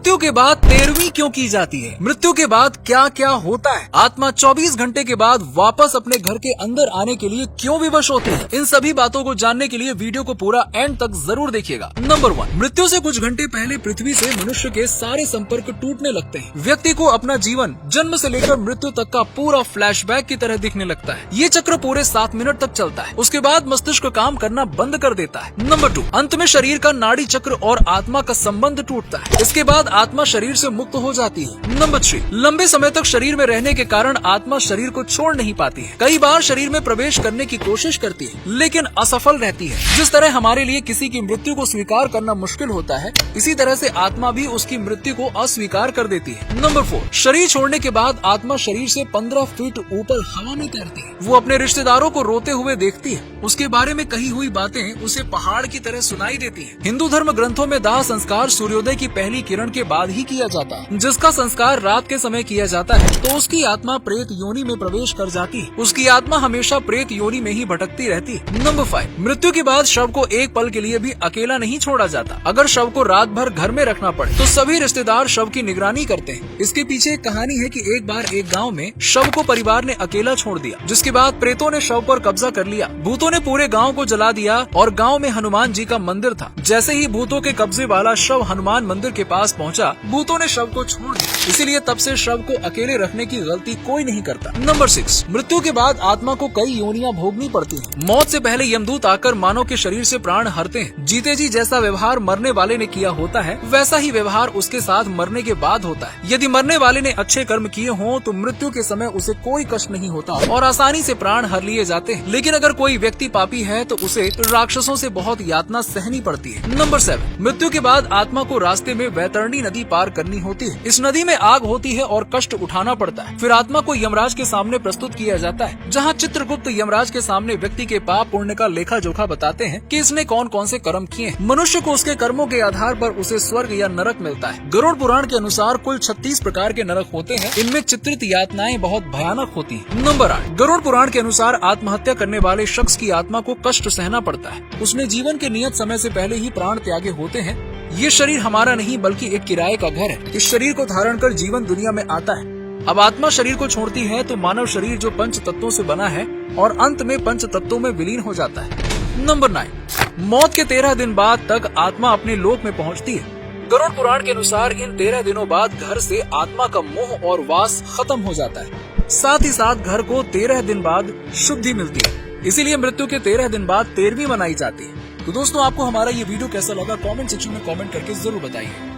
मृत्यु के बाद 13वीं क्यों की जाती है? मृत्यु के बाद क्या क्या होता है? आत्मा 24 घंटे के बाद वापस अपने घर के अंदर आने के लिए क्यों विवश होती है? इन सभी बातों को जानने के लिए वीडियो को पूरा एंड तक जरूर देखिएगा। नंबर 1, मृत्यु से कुछ घंटे पहले पृथ्वी से मनुष्य के सारे संपर्क टूटने लगते हैं। व्यक्ति को अपना जीवन जन्म से लेकर मृत्यु तक का पूरा फ्लैशबैक की तरह दिखने लगता है। ये चक्र पूरे 7 मिनट तक चलता है। उसके बाद मस्तिष्क काम करना बंद कर देता है। नंबर 2, अंत में शरीर का नाड़ी चक्र और आत्मा का संबंध टूटता है। इसके बाद आत्मा शरीर से मुक्त हो जाती है। नंबर 3, लंबे समय तक शरीर में रहने के कारण आत्मा शरीर को छोड़ नहीं पाती है। कई बार शरीर में प्रवेश करने की कोशिश करती है लेकिन असफल रहती है। जिस तरह हमारे लिए किसी की मृत्यु को स्वीकार करना मुश्किल होता है, इसी तरह से आत्मा भी उसकी मृत्यु को अस्वीकार कर देती है। नंबर 4, शरीर छोड़ने के बाद आत्मा शरीर से 15 फीट ऊपर हवा में तैरती है। वो अपने रिश्तेदारों को रोते हुए देखती है। उसके बारे में कही हुई बातें उसे पहाड़ की तरह सुनाई देती है। हिंदू धर्म ग्रंथों में दाह संस्कार सूर्योदय की पहली किरण के बाद ही किया जाता है। जिसका संस्कार रात के समय किया जाता है तो उसकी आत्मा प्रेत योनि में प्रवेश कर जाती है। उसकी आत्मा हमेशा प्रेत योनि में ही भटकती रहती है। नंबर 5, मृत्यु के बाद शव को एक पल के लिए भी अकेला नहीं छोड़ा जाता। अगर शव को रात भर घर में रखना पड़े तो सभी रिश्तेदार शव की निगरानी करते हैं। इसके पीछे एक कहानी है कि एक बार एक गाँव में शव को परिवार ने अकेला छोड़ दिया, जिसके बाद प्रेतों ने शव पर कब्जा कर लिया। भूतों ने पूरे गाँव को जला दिया और गाँव में हनुमान जी का मंदिर था। जैसे ही भूतों के कब्जे वाला शव हनुमान मंदिर के पास पहुंचा, भूतों ने शव को छोड़ दिया। इसीलिए तब से शव को अकेले रखने की गलती कोई नहीं करता। नंबर 6, मृत्यु के बाद आत्मा को कई योनियां भोगनी पड़ती हैं। मौत से पहले यमदूत आकर मानव के शरीर से प्राण हरते हैं। जीते जी जैसा व्यवहार मरने वाले ने किया होता है, वैसा ही व्यवहार उसके साथ मरने के बाद होता है। यदि मरने वाले ने अच्छे कर्म किए हों तो मृत्यु के समय उसे कोई कष्ट नहीं होता और आसानी से प्राण हर लिए जाते हैं। लेकिन अगर कोई व्यक्ति पापी है तो उसे राक्षसों से बहुत यातना सहनी पड़ती है। नंबर 7, मृत्यु के बाद आत्मा को रास्ते में वैतरणी नदी पार करनी होती है। इस नदी में आग होती है और कष्ट उठाना पड़ता है। फिर आत्मा को यमराज के सामने प्रस्तुत किया जाता है, जहाँ चित्रगुप्त यमराज के सामने व्यक्ति के पाप पुण्य का लेखा जोखा बताते हैं कि इसने कौन कौन से कर्म किए हैं। मनुष्य को उसके कर्मों के आधार पर उसे स्वर्ग या नरक मिलता है। गरुड़ पुराण के अनुसार कुल 36 प्रकार के नरक होते हैं। इनमें चित्रित यातनाएं बहुत भयानक होती हैं। नंबर 8, गरुड़ पुराण के अनुसार आत्महत्या करने वाले शख्स की आत्मा को कष्ट सहना पड़ता है। उसने जीवन के नियत समय से पहले ही प्राण त्यागे होते हैं। ये शरीर हमारा नहीं बल्कि एक किराए का घर है। इस शरीर को धारण कर जीवन दुनिया में आता है। अब आत्मा शरीर को छोड़ती है तो मानव शरीर जो पंच तत्वों से बना है और अंत में पंच तत्वों में विलीन हो जाता है। नंबर 9, मौत के 13 दिन बाद तक आत्मा अपने लोक में पहुंचती है। गरुड़ पुराण के अनुसार इन 13 दिनों बाद घर से आत्मा का मोह और वास खत्म हो जाता है। साथ ही साथ घर को 13 दिन बाद शुद्धि मिलती है। इसीलिए मृत्यु के 13 दिन बाद 13वीं मनाई जाती है। तो दोस्तों, आपको हमारा ये वीडियो कैसा लगा कमेंट सेक्शन में कमेंट करके जरूर बताइए।